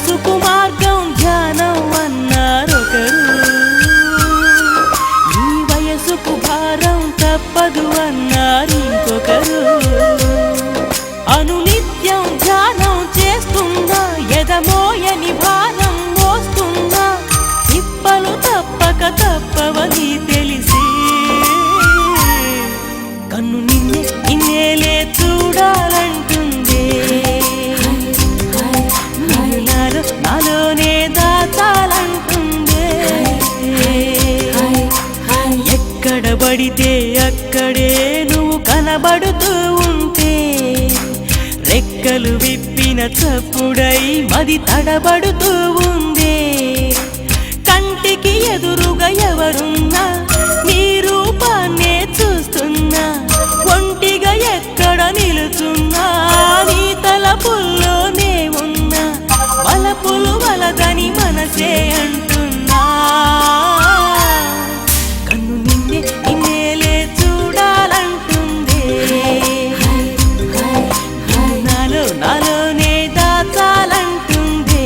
మనసుకు మార్గం ధ్యానం అన్నారొకరు, ఈ వయసుకు భారం తప్పదు అన్నారు ఇంకొకరు. అనునిత్యం ధ్యానం చేస్తున్నా ఎదమోయని భారం మోస్తున్నా, తిప్పలు తప్పక తప్పవని తెలిసి కన్ను నిన్నే నిన్నేలే చూడాలంటుందే, నాలోనే దాచాలంటుందే. ఎక్కడ పడితే అక్కడే నువ్వు కనబడుతూ ఉంటే, రెక్కలు విప్పిన చప్పుడై మది తడబడుతూ ఉందే. కంటికి ఎదురుగా ఎవరున్నా నీ రూపాన్నే చూస్తున్నా, ఒంటిగా ఎక్కడ నిలుచున్నా నీ తలపుల్లోనే ఉన్నా. వలపులు వలదని మనసే అంటున్నా, కన్ను నిన్నే నిన్నేలే చూడాలంటుందే, నాలోనే దాచాలంటుందే.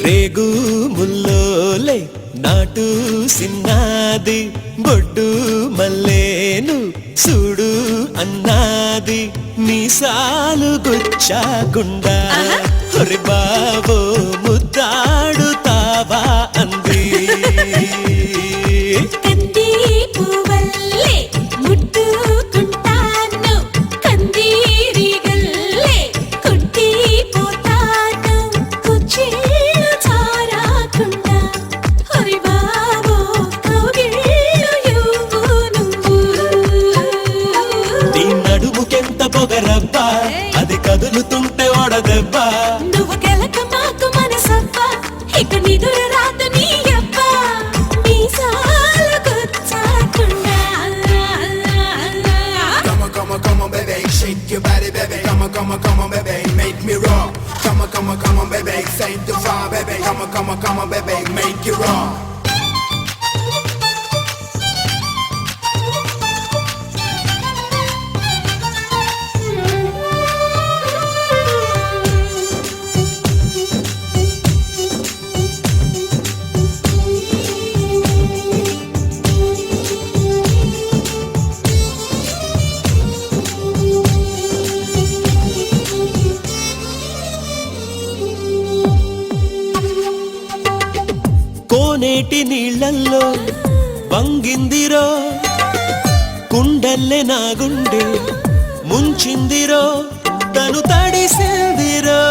రేగు ముల్లోలే నాటు సిన్నాది, బొడ్డు మల్లేను చూడు అన్నాది. మీసాలు గుచ్చాకుండా హొరి బాబో ముద్దాడుతావా అంది. పొగరబ్బా అది కదులుతుంటే ఓడదెబ్బా. నువ్వు గెలక మాకు మనసబ్బా, ఇక నిదుర రాత నీ అబ్బా. మీసాలు గుచ్చాకుండా Come on, baby, shake your body, baby. Come on, baby, make me raw. Come on, baby, save the fire, baby. Come on, baby, make it raw. కోనేటి నీళ్ళల్లో వంగిందిరో, కుండల్లే నా గుండె ముంచిందిరో. తను తడిసిందిరో,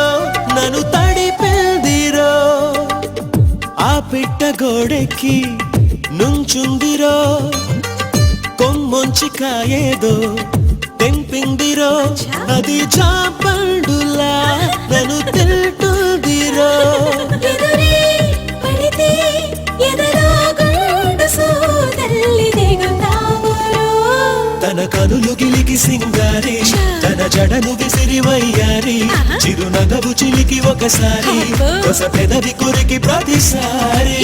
నన్ను తడిపిందిరో. ఆ పిట్ట గోడెక్కి నుంచుందిరో, కొమ్మొంచి కాయేదో తెంపిందిరో. అది చాపండులా నన్ను తింటుందిరో. తన కనులు గిలికి సింగారి, తన జడను విసిరి వయ్యారి. చిరునగవు చిలికి ఒకసారి, కొస పెదవి కొరికి ప్రతిసారి.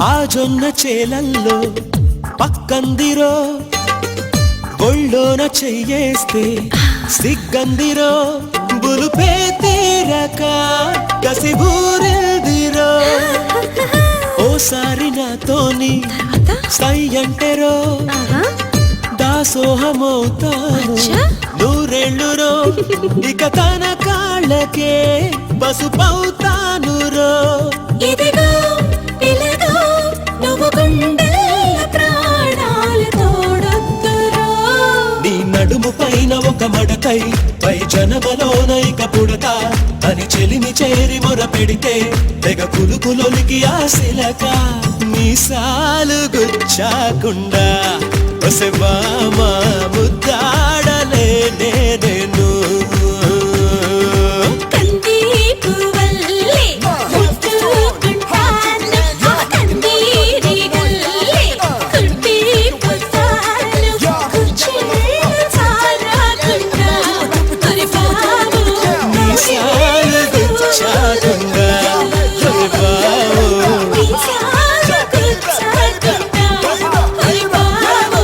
ఆ జొన్న చేలల్లో పక్కందిరో, ఒళ్ళోన చెయ్యేస్తే సిగ్గందిరో బులుపే తీరక కసిబూరెల్దిరో ఓసారి నాతోని సై అంటెరో దాసోహమవుతాను నూరెళ్ళురో ఇక తన కాళ్ళకే పసుపవుతాను రో ఇదిగో ఇలాగో నువ్వు గుండెల ప్రాణాల తోడొద్దురో నీ నడుము పైన ఒక మడకై పై జనమలోన ఇక పుడతా అని చెలిమి చేరి మొర పెడితే తెగ కులుకులొలికి ఆశలక మీసాలు గుచ్చాకుండా ఒసెవామా ముద్దాడలే నేను కంది పువ్వల్లే ముట్టుకుంటాను కందీరి గల్లే కుట్టి పుట్టాను కుర్చీలు చారకుండా మరి బాబు మీసాలు గుచ్చాకుండా మీసాలు గుచ్చాకుండా మరి బాబు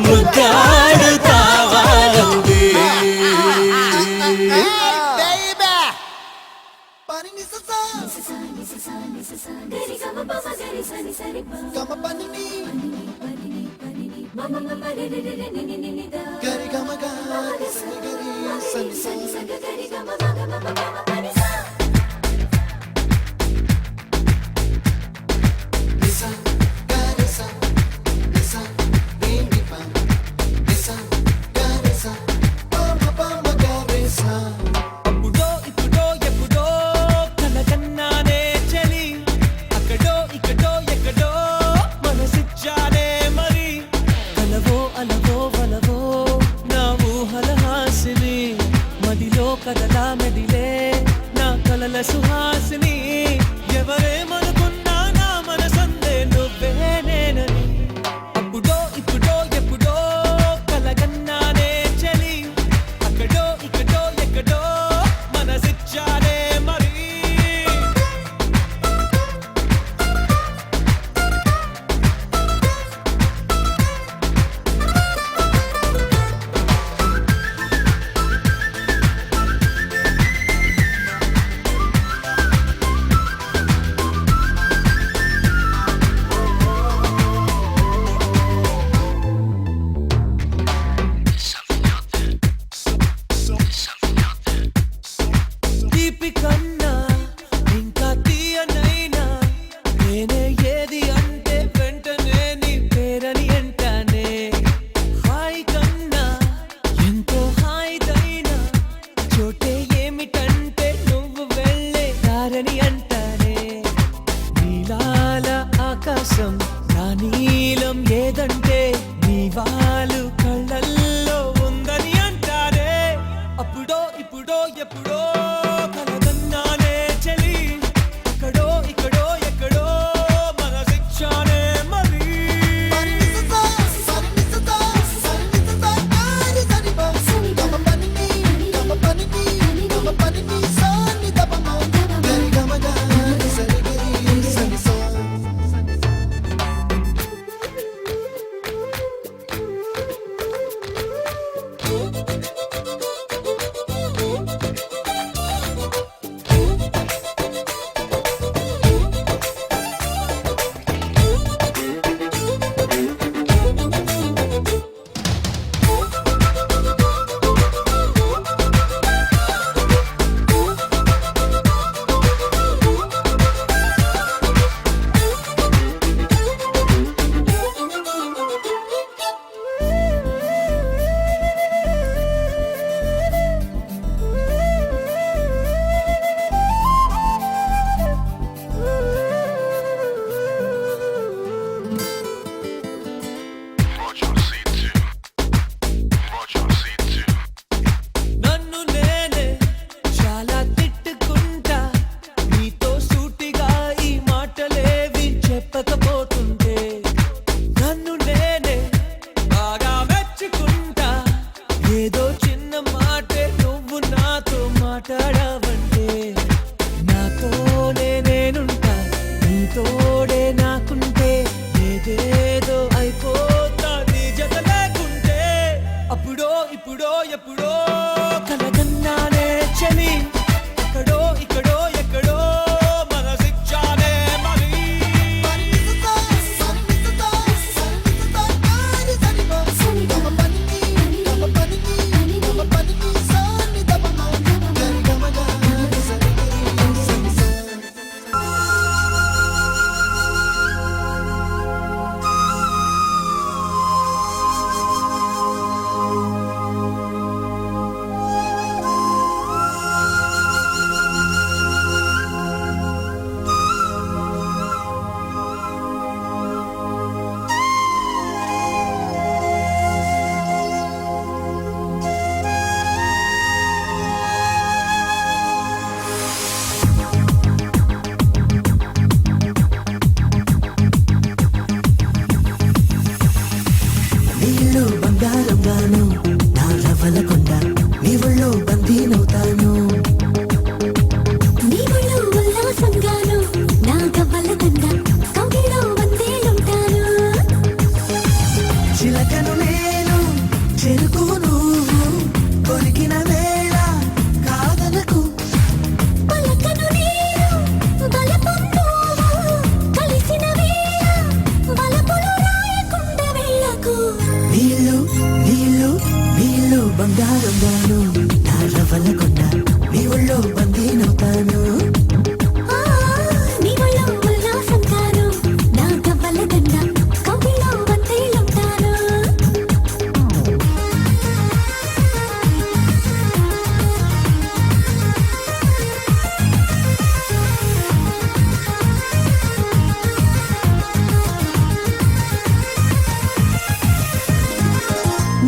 ముద్దాడుతావా అంది. అప్పుడో ఇప్పుడో ఎప్పుడో కలకన్నానే చలి అక్కడో ఇక్కడో ఎక్కడో మనసిచ్చానే మరి కలవో అలవో వలవో నా ఊహల హాసిని మదిలో కదలా మెదిలే నా కలల సుహాసిని ఎవరేమనుకున్నా నా మనసందే నువ్వే నేనని అప్పుడో ఇప్పుడో ఎప్పుడో కలగన్నానే చలి అక్కడో ఇక్కడో ఎక్కడో మనసిచ్చానే మరి తీపి కన్నా ఇంకా తీయనైనా నేనే ఏది అంటే వెంటనే నీ పేరని అంటానే హాయ్ కన్నా ఎంతో హాయిదైనా చోటే ఏమిటంటే నువ్వు వెళ్ళే దారని అంటానే నీలాల ఆకాశం నా నీలం ఏదంటే నీ వాళ్ళు కళ్ళల్లో ఉందని అంటారే అప్పుడో ఇప్పుడో ఎప్పుడో కలగన్నానే చలి అక్కడో ఇక్కడో ఎక్కడో మనసిచ్చానే మరి నన్ను నేనే చాలా తిట్టుకుంటా నీతో సూటిగా ఈ మాటలేవి చెప్పకపోతుంటే నన్ను నేనే బాగా మెచ్చుకుంటా ఏదో చిన్న మాటే నువ్వు నాతో మాట్లాడవంటే నాతోనే నేనుంటా నీతోడే నాకుంటే ఏదేదో అయిపోతా నీ జత లేకుంటే అప్పుడో ఇప్పుడో ఎప్పుడో కలగన్నానే చలి అక్కడో ఇక్కడో ఎక్కడో మనసిచ్చానే మరి నీళ్ళు బంగారంగాను నా రవ్వలకొండ నీ ఒళ్ళో బందీనవుతాను నీ ఒళ్ళు ఉల్లాసంగాను నా గవ్వల దండ కౌగిలో వందేలుంటాను చిలకను నేను చెరుకు నువ్వు కొరికిన వేళ కాదనకు పలకను నేను బలపం నువ్వు కలిసిన వేళ బలపులు రాయకుండ వెళ్ళకు నీళ్ళు నీళ్ళు నీళ్ళు బంగారంగాను నా రవ్వలకొండ నీ ఒళ్ళో బందీనవుతాను ఆ నీ ఒళ్ళు ఉల్లాసంగాను నా గవ్వల దండ కౌగిలో వందేలుంటాను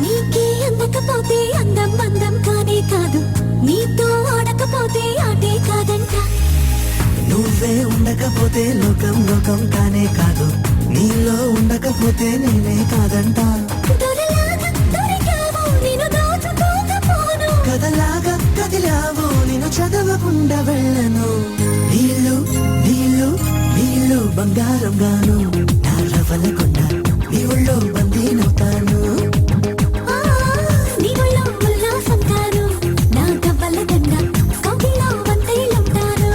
నీకే అందకపోతే అందం అందం కానే కాదు నీతో ఆడకపోతే ఆటే కాదంట నువ్వే ఉండకపోతే లోకం లోకం కానే కాదు నీలో ఉండకపోతే నేనే కాదంట దొరలాగా దొరికావు నేను దోచుకోకపోను కథలాగా కదిలావు నేను చదవకుండా వెళ్ళను నీళ్ళు నీళ్ళు నీళ్ళు బంగారంగాను నా రవ్వలకొండ నీ ఒళ్ళో బందీనవుతాను ఆ నీ ఒళ్ళు ఉల్లాసంగాను నా గవ్వల దండ కౌగిలో వందేలుంటాను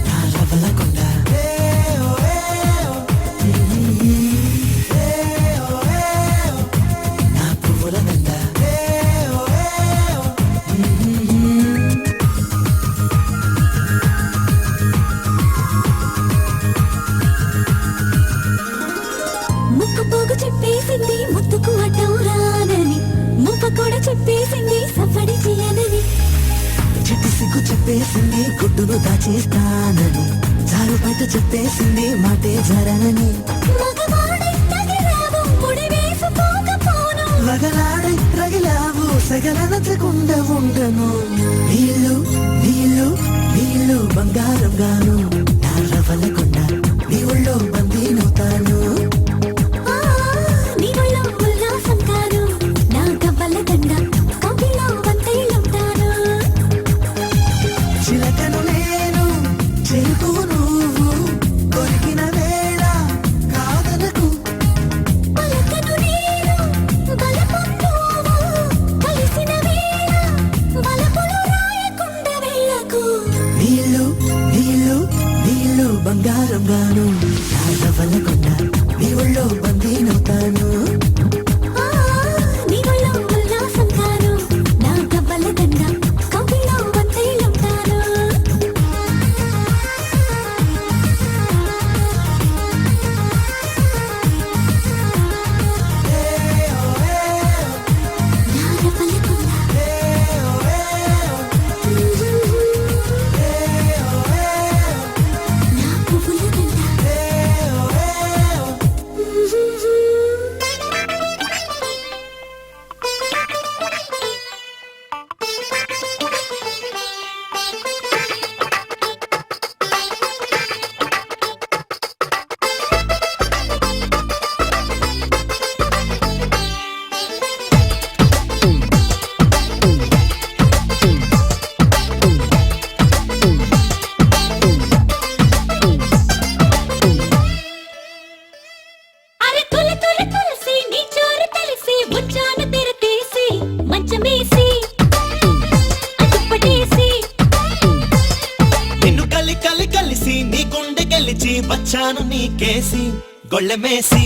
నా రవ్వలకొండ నా పువ్వుల దండ ముక్కు పోగు చెప్పేసింది ముత్తుకు అడ్డం రానని ముప్ప కూడా చెప్పేసింది సవ్వడి చేయనని చిట్టి సిగ్గు చెప్పేసింది గుడ్డును దాచేస్తానని జారు బయట చెప్పేసింది మాటే జరనని మగవాడై తగిలావు ముడి వేసుకోకపోను వగలాడై రగిలావు సగలనచకుండా ఉండను నీళ్ళు నీళ్ళు నీళ్ళు బంగారంగాను నా రవ్వలకొండ నీ ఒళ్ళో బందీనవుతాను ఆ నీ ఒళ్ళు ఉల్లాసంగాను నా గవ్వల దండ కౌగిలో వందేలుంటాను చిలకను నేను చెరుకు నువ్వు కొరికిన వేళ కాదనకు పలకను నేను బలపం నువ్వు కలిసిన వేళ బలపులు రాయకుండ వెళ్ళకు నీళ్ళు నీళ్ళు నీళ్ళు బంగారంగాను నా సిల్కేసి గొళ్ళెమేసి